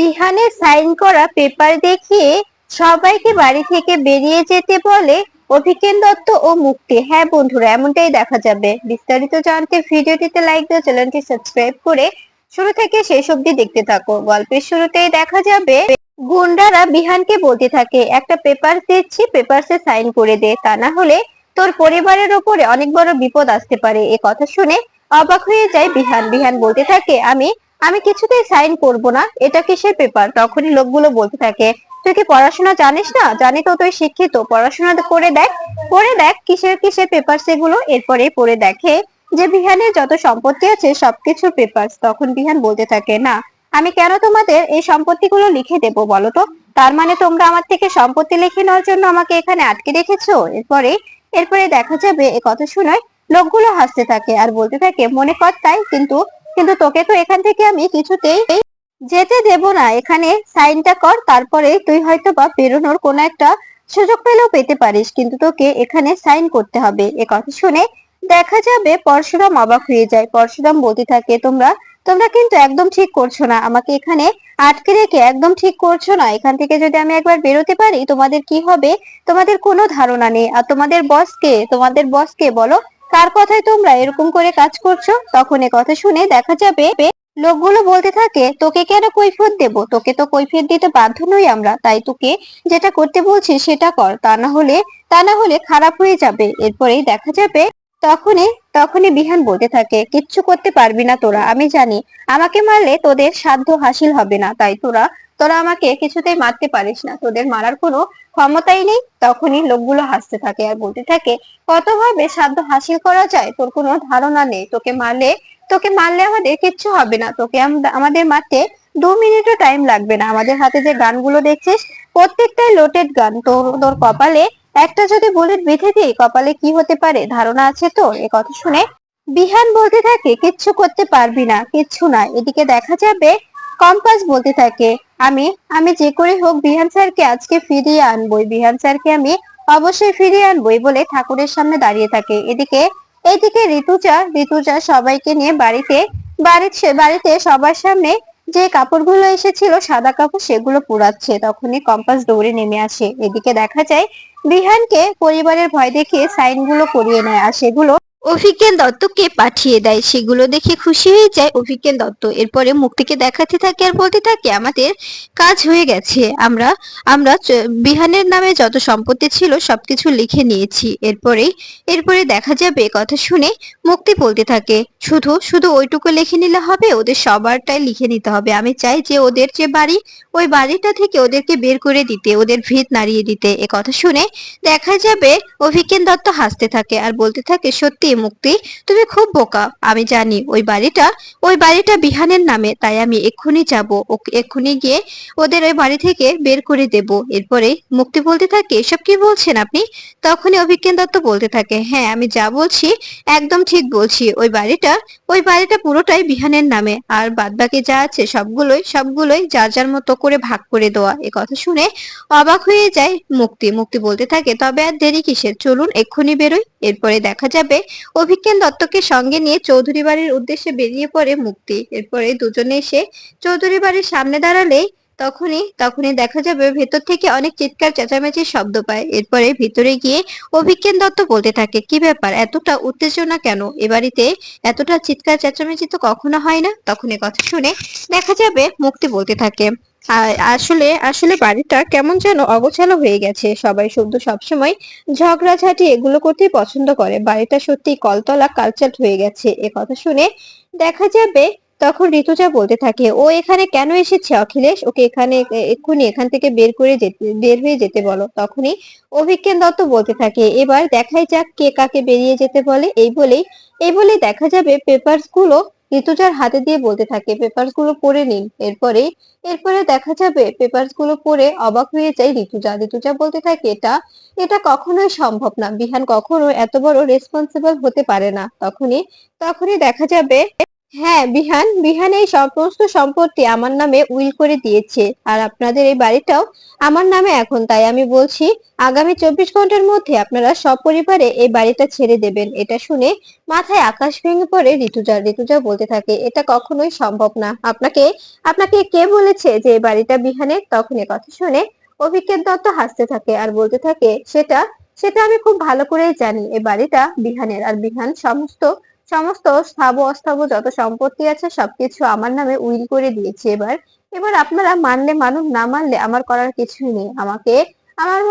বিহানের sign করা paper দেখিয়ে সবাইকে বাড়ি থেকে বেরিয়ে যেতে বলে অভিকেন দত্ত ও মুক্তি। হ্যাঁ বন্ধুরা, এমনটাই দেখা যাবে। বিস্তারিত জানতে ভিডিওটিতে লাইক দিয়ে চ্যানেলটি সাবস্ক্রাইব করে শুরু থেকে শেষ অবধি দেখতে থাকো। গল্পের শুরুতেই দেখা যাবে গুন্ডারা বিহানকে বলতে থাকে, একটা পেপার দিচ্ছি, পেপারসে সাইন করে দে, তা না হলে তোর পরিবারের উপরে অনেক বড় বিপদ আসতে পারে। এ কথা শুনে অবাক হয়ে যায় বিহান। বিহান বলতে থাকে, আমি আমি কিছুতেই সাইন করব না, এটা কিসের পেপার? তখনই লোকগুলো বলতে থাকে, তুই কি পড়াশোনা জানিস না? জানি তো তুই শিক্ষিত, পড়াশোনা করে দেখ, পড়ে দেখ কিসের কিসের পেপার সেগুলো। এরপরে পড়ে দেখে যে বিহানের যত সম্পত্তি আছে সবকিছুর পেপার। তখন বিহান বলতে থাকে, না, আমি কেন তোমাদের এই সম্পত্তিগুলো লিখে দেবো বলো তো? তার মানে তোমরা আমার থেকে সম্পত্তি লিখে নেওয়ার জন্য আমাকে এখানে আটকে রেখেছো? এরপরে এরপরে দেখা যাবে এ কথা শুনে লোকগুলো হাসতে থাকে আর বলতে থাকে, মনে কর তাই, কিন্তু কিন্তু তোকে তো এখান থেকে আমি কিছুতেই যেতে দেব না। এখানে সাইনটা কর, তারপরে তুই হয়তো বা বেরোনোর কোনো একটা সুযোগ পেলেও পেতে পারিস, কিন্তু তোকে এখানে সাইন করতে হবে। এ কথা শুনে দেখা যাবে পরশুরাম অবাক হয়ে যায়। পরশুরাম বলতে থাকে, তোমরা তোমরা কিন্তু একদম ঠিক করছো না, আমাকে এখানে আটকে রেখে একদম ঠিক করছো না। এখান থেকে যদি আমি একবার বেরোতে পারি তোমাদের কি হবে তোমাদের কোনো ধারণা নেই। আর তোমাদের বসকে বলো, কার কথায় তোমরা এরকম করে কাজ করছো? তখন এ কথা শুনে দেখা যাবে লোকগুলো বলতে থাকে, তোকে কেন কৈফিয়ত দেব? তোকে তো কৈফিয়ত দিতে বাধ্য নই আমরা, তাই তোকে যেটা করতে বলছি সেটা কর, তা না হলে খারাপ হয়ে যাবে। এরপরেই দেখা যাবে তখনই তখনই বিহান বলতে থাকে, কিচ্ছু করতে পারবি না তোরা, আমি জানি আমাকে মারলে তোদের সাধ্য হাসিল হবে না, তাই তোরা তোরা আমাকে কিছুতেই মারতে পারিস না, তোদের মারার কোনো ক্ষমতাই নেই। তখনই লোকগুলো হাসতে থাকে আর বলতে থাকে, কতভাবে সাধ্য হাসিল করা যায় তোর কোনো ধারণা নেই। তোকে মারলে আমাদের কিচ্ছু হবে না, তোকে আমাদের মারতে 2 মিনিটও টাইম লাগবে না। আমাদের হাতে যে গানগুলো দেখছিস প্রত্যেকটাই লোডেড গান। তোর তোর কপালে একটা যদি বুলেট বেঁধে দিই, কপালে কি হতে পারে ধারণা আছে তোর? এ কথা শুনে বিহান বলতে থাকে, কিচ্ছু করতে পারবি না, কিচ্ছু না। এদিকে দেখা যাবে কম্পাস বলতে থাকে, আমি আমি যে করে হোক বিহান স্যারকে আজকে ফিরিয়ে আনবই, বিহান স্যারকে আমি অবশ্যই ফিরিয়ে আনবই বলে ঠাকুরের সামনে দাঁড়িয়ে থাকে। এদিকে ঋতুজা সবাইকে নিয়ে বাড়িতে সবার সামনে যে কাপড়গুলো এসেছিল সাদা কাপড় সেগুলো পোড়াচ্ছে। তখনই কম্পাস দৌড়ে নেমে আসে। এদিকে দেখা যায় বিহানকে পরিবারের ভয় দেখিয়ে সাইন গুলো করিয়ে নেয় আর সেগুলো অভিজ্ঞান দত্তকে পাঠিয়ে দেয়। সেগুলো দেখে খুশি হয়ে যায় অভিজ্ঞান দত্ত। এরপরে মুক্তিকে দেখাতে থাকে আর বলতে থাকে, আমাদের কাজ হয়ে গেছে, আমরা আমরা বিহানের নামে যত সম্পত্তি ছিল সবকিছু লিখে নিয়েছি। এরপরে দেখা যাবে কথা শুনে মুক্তি বলতে থাকে, শুধু শুধু ওইটুকু লিখে নিলে হবে? ওদের সবারটাই লিখে নিতে হবে। আমি চাই যে ওদের যে বাড়ি, ওই বাড়িটা থেকে ওদেরকে বের করে দিতে, ওদের ভিত নাড়িয়ে দিতে। এ কথা শুনে দেখা যাবে অভিজ্ঞান দত্ত হাসতে থাকে আর বলতে থাকে, সত্যি মুক্তি, তুমি খুব বোকা। আমি জানি ওই বাড়িটা বিহানের নামে, তাই আমি এক্ষুনি যাব, এক্ষুনি গিয়ে ওদের ওই বাড়ি থেকে বের করে দেব। এরপরে মুক্তি বলতে থাকে, এসব কি বলছেন আপনি? তখনই অভিজ্ঞান দত্ত বলতে থাকে, হ্যাঁ, আমি যা বলছি একদম ঠিক বলছি। ওই বাড়িটা পুরোটাই বিহানের নামে, আর বাদবাকি যা আছে সবগুলোই যার যার মতো করে ভাগ করে দেওয়া। এ কথা শুনে অবাক হয়ে যায় মুক্তি। মুক্তি বলতে থাকে, তবে আর দেরি কিসের, চলুন এক্ষুনি বেরোই। এরপরে দেখা যাবে অভিজ্ঞান দত্তকে সঙ্গে নিয়ে চৌধুরী বাড়ির উদ্দেশ্যে বেরিয়ে পড়ে মুক্তি। এরপরে দুজনে এসে চৌধুরী বাড়ির সামনে দাঁড়ালেই তখনই দেখা যাবে ভেতর থেকে অনেক চিৎকার চেঁচামেচির শব্দ পায়। এরপরে ভিতরে গিয়ে অভিজ্ঞান দত্ত বলতে থাকে, কি ব্যাপার, এতটা উত্তেজনা কেন? এ বাড়িতে এতটা চিৎকার চেঁচামেচি তো কখনো হয় না। তখন এ কথা শুনে দেখা যাবে মুক্তি বলতে থাকে, আসলে আসলে বাড়িটা কেমন যেন অগোছালো হয়ে গেছে, সবাই শুধু সবসময় ঝগড়াঝাটি এগুলো করতেই পছন্দ করে, বাড়িটা সত্যি কলতলা কালচার হয়ে গেছে। এ কথা শুনে দেখা যাবে তখন ঋতুজা বলতে থাকে, ও এখানে কেন এসেছে অখিলেশ? ওকে এক্ষুনি এখান থেকে বের হয়ে যেতে বলো। তখনই অভিজ্ঞান দত্ত বলতে থাকে, এবার দেখাই যাক কে কাকে বেরিয়ে যেতে বলে। এই বলেই দেখা যাবে পেপারস গুলো ঋতুজার হাতে দিয়ে বলতে থাকে, পেপারস গুলো পড়ে নিন। এরপরে দেখা যাবে পেপারস গুলো পড়ে অবাক হয়ে যায় ঋতুজা বলতে থাকে, এটা এটা কখনোই সম্ভব না, বিহান কখনো এত বড় রেসপন্সিবল হতে পারে না। তখনই দেখা যাবে হ্যাঁ, বিহান বিহান এই সমস্ত সম্পত্তি আমার নামে উইল করে দিয়েছে, আর আপনাদের এই বাড়িটাও আমার নামে এখন। তাই আমি বলছি, আগামী 24 ঘন্টার মধ্যে আপনারা সপরিবারে এই বাড়িটা ছেড়ে দেবেন। এটা শুনে মাথায় আকাশ ভেঙে পড়ে ঋতুজা। ঋতুজা বলতে থাকে, এটা কখনোই সম্ভব না। আপনাকে আপনাকে কে বলেছে যে এই বাড়িটা বিহানের? তখন এ কথা শুনে অভিজ্ঞান দত্ত হাসতে থাকে আর বলতে থাকে, সেটা সেটা আমি খুব ভালো করেই জানি, এই বাড়িটা বিহানের। আর বিহান সমস্ত সমস্ত স্থাবর অস্থাবর যত সম্পত্তি আছে সবকিছু আমার নামে উইল করে দিয়েছে। এবার এবার আপনারা মানলে মানুন, না মানলে আমার করার কিছুই নেই। আমাকে আমার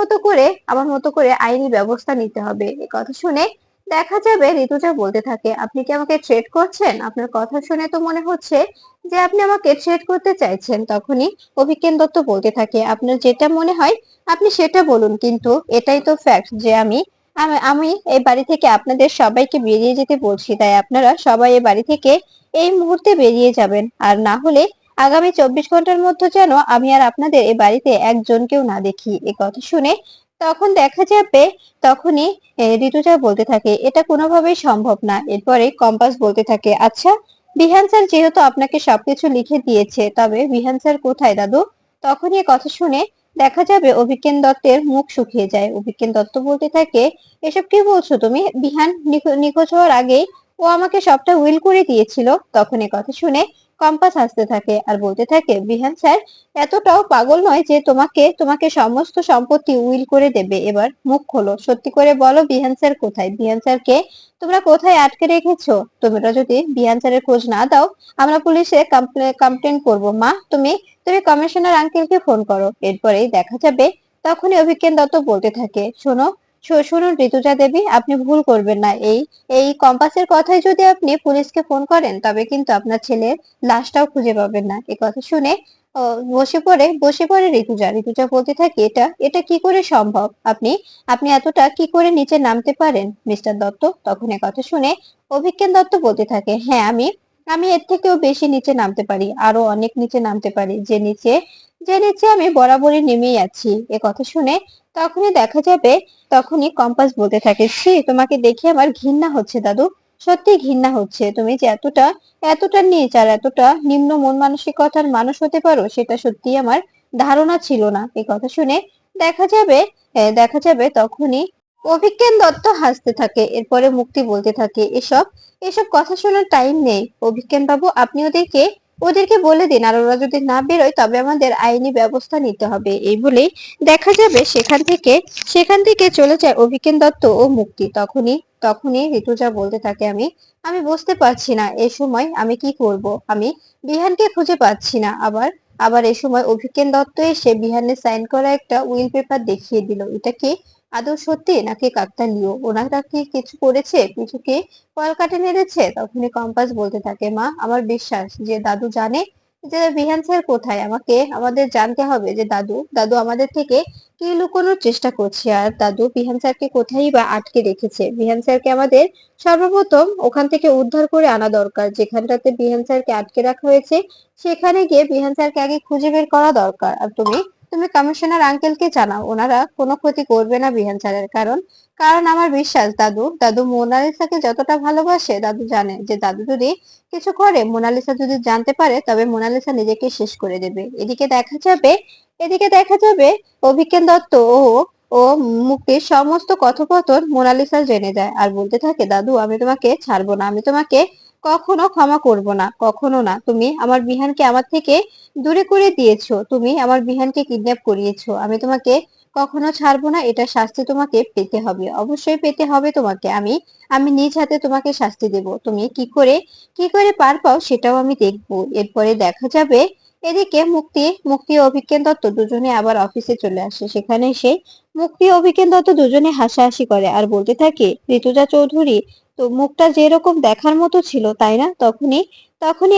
মতো করে আইনি ব্যবস্থা নিতে হবে। এই কথা শুনে দেখা যাবে ঋতুজা বলতে থাকে, আপনি কি আমাকে থ্রেট করছেন? আপনার কথা শুনে তো মনে হচ্ছে যে আপনি আমাকে থ্রেট করতে চাইছেন। তখনই অভিজ্ঞান দত্ত বলতে থাকে, আপনার যেটা মনে হয় আপনি সেটা বলুন, কিন্তু এটাই তো ফ্যাক্ট যে আমি আমি আমি এই বাড়ি থেকে আপনাদের সবাইকে বেরিয়ে যেতে বলছি। তাই আপনারা সবাই এই বাড়ি থেকে এই মুহূর্তে বেরিয়ে যাবেন, আর না হলে আগামী 24 ঘন্টার মধ্যে যেন আমি আর আপনাদের এই বাড়িতে একজনকেও না দেখি। এ কথা শুনে তখন দেখা যাবে, তখনই ঋতুজা বলতে থাকে, এটা কোনোভাবেই সম্ভব না। এরপরে কম্পাস বলতে থাকে, আচ্ছা, বিহান স্যার যেহেতু আপনাকে সবকিছু লিখে দিয়েছে, তবে বিহান স্যার কোথায় দাদু? তখনই এ কথা শুনে দেখা যাবে অভিজ্ঞান দত্তের মুখ শুকিয়ে যায়। অভিজ্ঞান দত্ত বলতে থাকে, এসব কি বলছো তুমি? বিহান নিখোঁজ হওয়ার আগেই ও আমাকে সবটা উইল করে দিয়েছিল। তখন এ কথা শুনে কম্পাস হাসতে থাকে আর বলতে থাকে, বিহান স্যার এতটাও পাগল নয় যে তোমাকে তোমাকে সমস্ত সম্পত্তি উইল করে দেবে। এবার মুখ খোলো, সত্যি করে বলো, বিহান স্যার কোথায়? বিহান স্যারকে তোমরা কোথায় আটকে রেখেছো? তোমরা যদি বিহান স্যারের খোঁজ না দাও, আমরা পুলিশে কমপ্লেন করবো। মা, তুমি তুমি কমিশনার আঙ্কেলকে ফোন করো। এরপরেই দেখা যাবে, তখনই অভিজ্ঞান দত্ত বলতে থাকে, শোনো, শুনুন ঋতুজা দেবী, আপনি ভুল করবেন না। এই এই কম্পাসের কথাই যদি আপনি পুলিশকে ফোন করেন, তবে কিন্তু আপনার ছেলের লাশটাও খুঁজে পাবেন না। এ কথা শুনে বসে পড়ে ঋতুজা। ঋতুজা বলতে থাকে, এটা এটা কি করে সম্ভব? আপনি আপনি এতটা কি করে নিচে নামতে পারেন মিস্টার দত্ত? তখন এ কথা শুনে অভিজ্ঞান দত্ত বলতে থাকে, হ্যাঁ, আমি আমি এর থেকেও বেশি নিচে নামতে পারি, আরো অনেক নিচে নামতে পারি, যে নিচে আমি বরাবরই নেমেই আছি। এ কথা শুনে তখনই দেখা যাবে, তখনই কম্পাস বলতে থাকে, ছি, তোমাকে দেখে আমার ঘৃণা হচ্ছে দাদু। সত্যি ঘৃণা হচ্ছে। তুমি যে এতটা এতটা নীচ আর এতটা নিম্ন মন মানসিকতার মানুষ হতে পারো, সেটা সত্যি আমার ধারণা ছিল না। এই কথা শুনে দেখা যাবে তখনই অভিজ্ঞান দত্ত হাসতে থাকে। এরপরে মুক্তি বলতে থাকে, এসব এসব কথা শোনার টাইম নেই। অভিজ্ঞান বাবু, আপনি ওদেরকে বলে দিন, আর ওরা যদি না বেরোয় তবে আমাদের আইনি ব্যবস্থা নিতে হবে। এই বলেই দেখা যাবে সেখান থেকে চলে যায় অভিজ্ঞান দত্ত ও মুক্তি। তখনই ঋতুজা বলতে থাকে, আমি আমি বুঝতে পারছি না এ সময় আমি কি করব। আমি বিহানকে খুঁজে পাচ্ছি না। আবার আবার এ সময় অভিজ্ঞান দত্ত এসে বিহানের সাইন করা একটা উইল পেপার দেখিয়ে দিল। এটা কি আদৌ সত্যি নাকি কাকতালীয়? ওনারা কি কিছু করেছে, কিছু কি কলকাঠি নেড়েছে? তখনই কম্পাস বলতে থাকে, মা, আমার বিশ্বাস যে দাদু জানে যে বিহান স্যার কোথায়। আমাদের জানতে হবে যে দাদু দাদু আমাদের থেকে কি লুকোনোর চেষ্টা করছে, আর দাদু বিহান স্যারকে কোথায় বা আটকে রেখেছে। বিহান স্যারকে আমাদের সর্বপ্রথম ওখান থেকে উদ্ধার করে আনা দরকার। যেখানটাতে বিহান স্যারকে আটকে রাখা হয়েছে, সেখানে গিয়ে বিহান স্যারকে আগে খুঁজে বের করা দরকার। আর তুমি তুমি কমিশনার আঙ্কেলকে জানাও, ওনারা কোনো ক্ষতি করবে না বিহান স্যারের। কারণ কারণ আমার বিশ্বাস, দাদু দাদু মোনালিসাকে যতটা ভালোবাসে, দাদু জানে যে দাদু যদি কিছু করে, মোনালিসা যদি জানতে পারে, তবে মোনালিসা নিজেকে শেষ করে দেবে। এদিকে দেখা যাবে অভিজ্ঞান দত্ত ও মুক্তির সমস্ত কথোপকথন মোনালিসা জেনে যায় আর বলতে থাকে, দাদু, আমি তোমাকে ছাড়বো না। আমি তোমাকে কখনো ক্ষমা করব না, কখনো না। তুমি আমার বিহানকে আমার থেকে দূরে করে দিয়েছো, তুমি আমার বিহানকে কিডন্যাপ করিয়েছো। আমি তোমাকে কখনো ছাড়বো না। এটা শাস্তি তোমাকে পেতে হবে, অবশ্যই পেতে হবে তোমাকে। আমি আমি নিজ হাতে তোমাকে শাস্তি দেব। তুমি কি করে পার পাও সেটাও আমি দেখবো। এরপরে দেখা যাবে, এদিকে মুক্তি ও অভিজ্ঞান দত্ত দুজনে আবার অফিসে চলে আসে। সেখানে এসে মুক্তি ও অভিজ্ঞান দত্ত দুজনে হাসাহাসি করে আর বলতে থাকে, ঋতুজা চৌধুরী, তো মুখটা যেরকম দেখার মতো ছিল, তাই না? তখনই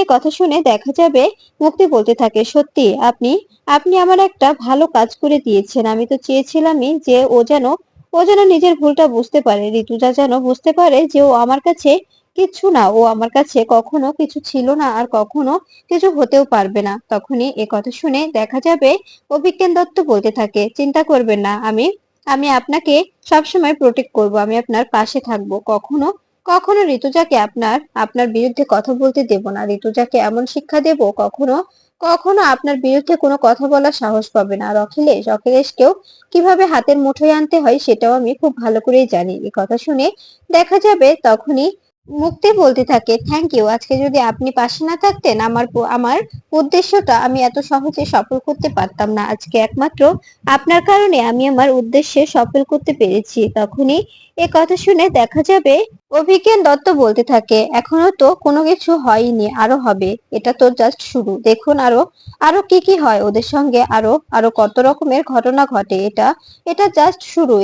এ কথা শুনে দেখা যাবে মুক্তি বলতে থাকে, সত্যি আপনি আপনি আমার একটা ভালো কাজ করে দিয়েছেন। আমি তো চেয়েছিলামই যে ও যেন নিজের ভুলটা বুঝতে পারে। ঋতুজা যেন বুঝতে পারে যে ও আমার কাছে কিচ্ছু না, ও আমার কাছে কখনো কিছু ছিল না, আর কখনো কিছু হতেও পারবে না। তখনই এ কথা শুনে দেখা যাবে অভিজ্ঞান দত্ত বলতে থাকে, চিন্তা করবেন না, আমি আমি আপনাকে সবসময় প্রোটেক্ট করব, আমি আপনার পাশে থাকবো। কখনো কখনো ঋতুজাকে আপনার আপনার বিরুদ্ধে কথা বলতে দেব না। ঋতুজাকে এমন শিক্ষা দেব, কখনো কখনো আপনার বিরুদ্ধে কোনো কথা বলার সাহস পাবে না। আর অখিলেশকেও কিভাবে হাতের মুঠোয় আনতে হয় সেটাও আমি খুব ভালো করেই জানি। এই কথা শুনে দেখা যাবে তখনই মুক্তি বলতে থাকে, থ্যাংক ইউ। আজকে যদি আপনি পাশে না থাকতেন, আমার উদ্দেশ্যটা আমি এত সহজে সফল করতে পারতাম না। আজকে একমাত্র আপনার কারণে আমি আমার উদ্দেশ্যে সফল করতে পেরেছি। তখনই এ কথা শুনে দেখা যাবে অভিজ্ঞান দত্ত বলতে থাকে, এখনো তো কোনো কিছু হয়নি, আরো হবে। এটা তো জাস্ট শুরু। দেখুন আরো আরো কি কি হয় ওদের সঙ্গে, আরো আরো কত রকমের ঘটনা ঘটে। এটা এটা জাস্ট শুরু।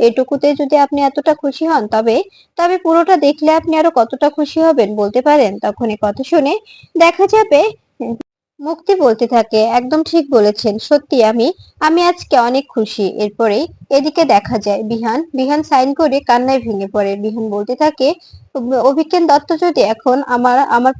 এইটুকুতে যদি আপনি এতটা খুশি হন, তবে তবে পুরোটা দেখলে আপনি আরো কতটা খুশি হবেন বলতে পারেন। তখন এ কথা শুনে দেখা যাবে মুক্তি বলতে থাকে, একদম ঠিক বলেছেন, সত্যি আমি আমি আজকে অনেক খুশি। এরপরেই এদিকে দেখা যায় বিহান বিহান সাইন করে কান্নায় ভেঙে পড়ে। বিহান বলতে থাকে, অভিজ্ঞান দত্ত যদি এখন আমার আমার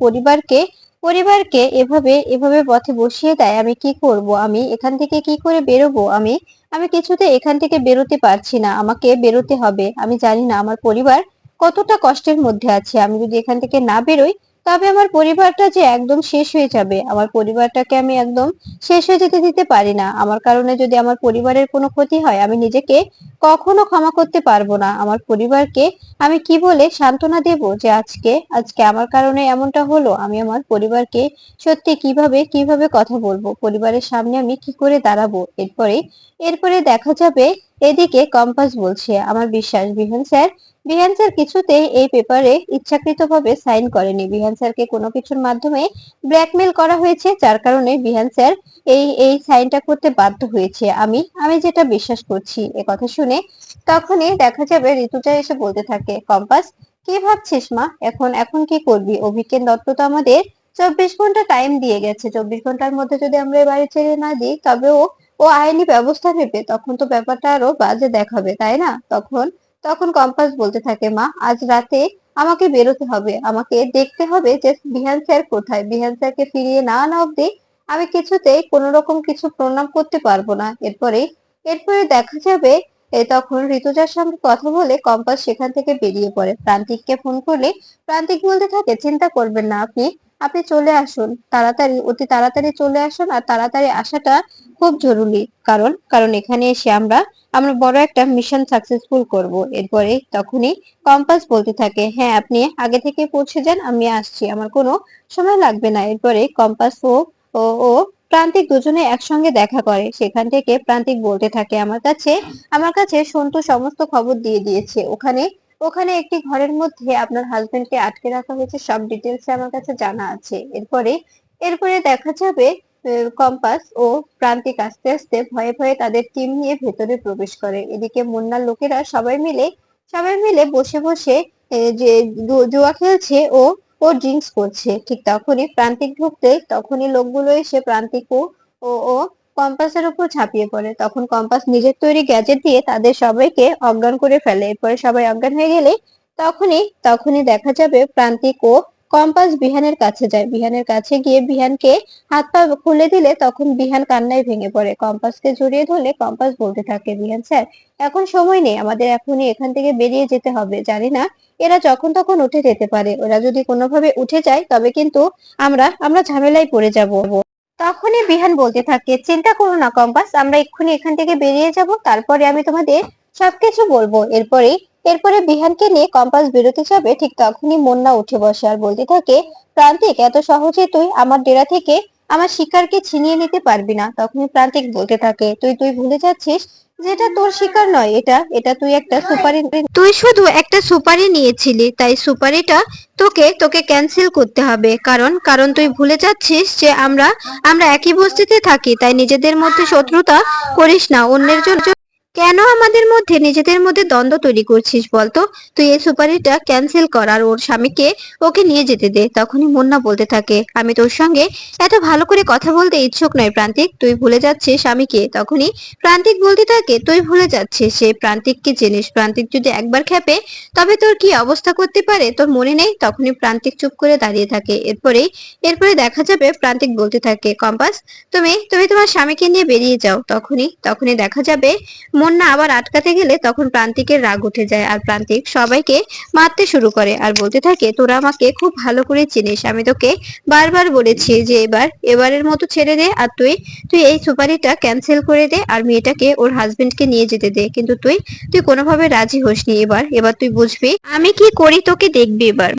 পরিবারকে এভাবে এভাবে পথে বসিয়ে দেয়, আমি কি করব? আমি এখান থেকে কি করে বেরোবো? আমি আমি কিছুতে এখান থেকে বেরোতে পারছি না। আমাকে বেরোতে হবে। আমি জানি না আমার পরিবার কতটা কষ্টের মধ্যে আছে। আমি যদি এখান থেকে না বেরোই, তবে আমার পরিবারটা যে একদম শেষ হয়ে যাবে। আমার পরিবারটাকে আমি একদম শেষ হয়ে যেতে দিতে পারি না। আমার কারণে যদি আমার পরিবারের কোনো ক্ষতি হয়, আমি নিজেকে কখনো ক্ষমা করতে পারবো না। আমার পরিবারকে আমি কি বলে সান্ত্বনা দেব যে আজকে আজকে আমার কারণে এমনটা হলো? আমি আমার পরিবারকে সত্যি কিভাবে কিভাবে কথা বলবো? পরিবারের সামনে আমি কি করে দাঁড়াবো? এরপরে দেখা যাবে এদিকে কম্পাস বলছে, আমার বিশ্বাস বিহান স্যার কিছুতেই এই পেপারে ইচ্ছাকৃতভাবে সাইন করেনি। বিহান স্যারকে কোনো কিছুর মাধ্যমে ব্ল্যাকমেল করা হয়েছে, যার কারণে বিহান স্যার এই এই সাইনটা করতে বাধ্য হয়েছে। আমি যেটা বিশ্বাস করছি। এ কথা শুনে তখনই দেখা যাবে ঋতুজা এসে বলতে থাকে, কম্পাস কি ভাবছিস মা? এখন এখন কি করবি? অভিজ্ঞান দত্ত তো আমাদের 24 ঘন্টা টাইম দিয়ে গেছে। 24 ঘন্টার মধ্যে যদি আমরা এ বাড়ি ছেড়ে না দিই, তবে ও ও আইনি ব্যবস্থা নেবে। তখন তো ব্যাপারটা আরো বাজে দেখাবে, তাই না? তখন তখন কম্পাস বলতে থাকে, মা আজ রাতে আমাকে বেরোতে হবে। আমাকে দেখতে হবে যে বিহান স্যার কোথায়। বিহান স্যারকে ফিরিয়ে না আনা অব্দি আমি কিছুতেই কোনো রকম কিছু প্রণাম করতে পারবো না। এরপরে দেখা যাবে তখন ঋতুজার সঙ্গে কথা বলে কম্পাস সেখান থেকে বেরিয়ে পড়ে। প্রান্তিককে ফোন করলে প্রান্তিক বলতে থাকে, চিন্তা করবেন না, আপনি আপনি চলে আসুন, তাড়াতাড়ি অতি তাড়াতাড়ি চলে আসুন। আর তাড়াতাড়ি আসাটা খুব জরুরি, কারণ কারণ এখানে এসে আমরা আমরা বড় একটা মিশন সাকসেসফুল করব। এরপরে তখনই কম্পাস বলতে থাকে, হ্যাঁ আপনি আগে থেকে পৌঁছে যান, আমি আসছি, আমার কোনো সময় লাগবে না। এরপরে কম্পাস ও প্রান্তিক দুজনে একসঙ্গে দেখা করে। সেখান থেকে প্রান্তিক বলতে থাকে, আমার কাছে সন্তু সমস্ত খবর দিয়ে দিয়েছে। ওখানে ওখানে একটি ঘরের মধ্যে আপনার হাজবেন্ডকে আটকে রাখা হয়েছে, সব ডিটেলস আমার কাছে জানা আছে। এরপরে দেখা যাবে কম্পাস ও প্রান্তিক আস্তে আস্তে ভয়ে ভয়ে তাদের টিম নিয়ে ভেতরে প্রবেশ করে। এদিকে মুন্নার লোকেরা সবাই মিলে বসে বসে যে জুয়া খেলছে ও ড্রিঙ্কস করছে। ঠিক তখনই প্রান্তিক ঢুকতে তখনই লোকগুলো এসে প্রান্তিক ও কম্পাসের উপর ঝাঁপিয়ে পড়ে। তখন কম্পাস নিজের তৈরি গ্যাজেট দিয়ে তাদের সবাইকে অজ্ঞান করে ফেলে। এরপরে সবাই অজ্ঞান হয়ে গেলে তখনই দেখা যাবে প্রান্তিক ও কম্পাস বিহানের কাছে যায়। বিহানের কাছে গিয়ে বিহানকে হাত পা খুলে দিলে তখন বিহান কান্নায় ভেঙে পড়ে। কম্পাসকে জড়িয়ে ধরলে কম্পাস বলতে থাকে, বিহান স্যার এখন সময় নেই, আমাদের এখনই এখান থেকে বেরিয়ে যেতে হবে। জানি না এরা যখন তখন উঠে যেতে পারে। ওরা যদি কোনোভাবে উঠে যায়, তবে কিন্তু আমরা ঝামেলায় পড়ে যাব। তখনই বিহান বলতে থাকে, চিন্তা করো না কম্পাস, আমরা এক্ষুনি এখান থেকে বেরিয়ে যাব, তারপরে আমি তোমাদের সবকিছু বলবো। এরপরে বিহানকে নিয়ে কম্পাস বেরোতে যাবে। ঠিক তখনই মুন্না উঠে বসে আর বলতে থাকে, প্রান্তিক এত সহজে তুই আমার ডেরা থেকে আমার শিকারকে ছিনিয়ে নিতে পারবি না। তখনই প্রান্তিক বলতে থাকে, তুই তুই ভুলে যাচ্ছিস যেটা তোর শিকার নয়, এটা এটা তুই একটা সুপারি, তুই শুধু একটা সুপারি নিয়েছিলি, তাই সুপারিটা তোকে তোকে ক্যান্সেল করতে হবে। কারণ কারণ তুই ভুলে যাচ্ছিস যে আমরা আমরা একই বস্তিতে থাকি, তাই নিজেদের মধ্যে শত্রুতা করিস না। অন্যের জন্য কেন আমাদের মধ্যে নিজেদের মধ্যে দ্বন্দ্ব তৈরি করছিস বলতো? তুই এই সুপারিটা ক্যান্সেল কর আর ওর স্বামীকে ওকে নিয়ে যেতে দে। তখনই মুন্না বলতে থাকে, আমি তোর সঙ্গে এত ভালো করে কথা বলতে ইচ্ছুক নয় প্রান্তিক, তুই ভুলে যাচ্ছিস আমি কে। তখনই প্রান্তিক বলতে থাকে, তুই ভুলে যাচ্ছিস সেই প্রান্তিককে চিনিস? প্রান্তিক যদি একবার খেপে, তবে তোর কি অবস্থা করতে পারে তোর মনে নেই? তখনই প্রান্তিক চুপ করে দাঁড়িয়ে থাকে। এরপরে দেখা যাবে প্রান্তিক বলতে থাকে, কম্পাস তুমি তুমি তোমার স্বামীকে নিয়ে বেরিয়ে যাও। তখনই দেখা যাবে মুন্না আবার আটকাতে গেলে তখন প্রান্তিকের রাগ উঠে যায় আর প্রান্তিক সবাইকে মারতে শুরু করে আর বলতে থাকে, তোরা আমাকে খুব ভালো করে চিনিস, আমি তোকে বারবার বলেছি যে এবারের মতো ছেড়ে দে, আর তুই তুই এই সুপারিটা ক্যান্সেল করে দে আর মেয়েটাকে ওর হাজবেন্ডকে নিয়ে যেতে দে, কিন্তু তুই তুই কোনোভাবে রাজি হোসনি। এবার এবার তুই বুঝবি আমি কি করি, তোকে দেখবি এবার।